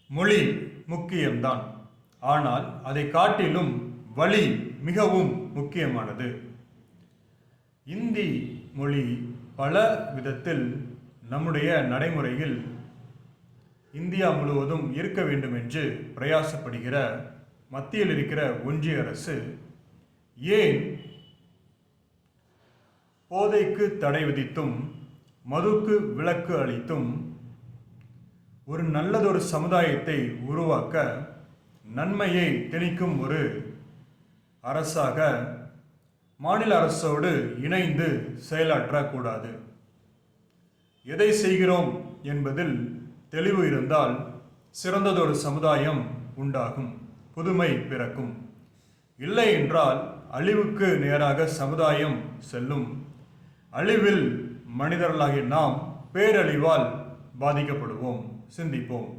மொழி முக்கியம்தான். ஆனால் அதை காட்டிலும் வழி மிகவும் முக்கியமானது. இந்தி மொழி பல விதத்தில் நம்முடைய நடைமுறையில் இந்தியா முழுவதும் இருக்க வேண்டும் என்று பிரயாசப்படுகிற மத்தியில் இருக்கிற ஒன்றிய அரசு ஏன் போதைக்கு தடை விதித்தும் மதுக்கு விலக்கு அளித்தும் ஒரு நல்லதொரு சமுதாயத்தை உருவாக்க நன்மையை திணிக்கும் ஒரு அரசாக மாநில அரசோடு இணைந்து செயலாற்றக்கூடாது? எதை செய்கிறோம் என்பதில் தெளிவு இருந்தால் சிறந்ததொரு சமுதாயம் உண்டாகும், புதுமை பிறக்கும். இல்லை என்றால் அழிவுக்கு நேராக சமுதாயம் செல்லும். அழிவில் மனிதர்களாகிய நாம் பேரழிவால் பாதிக்கப்படுவோம். சிந்திப்போம்.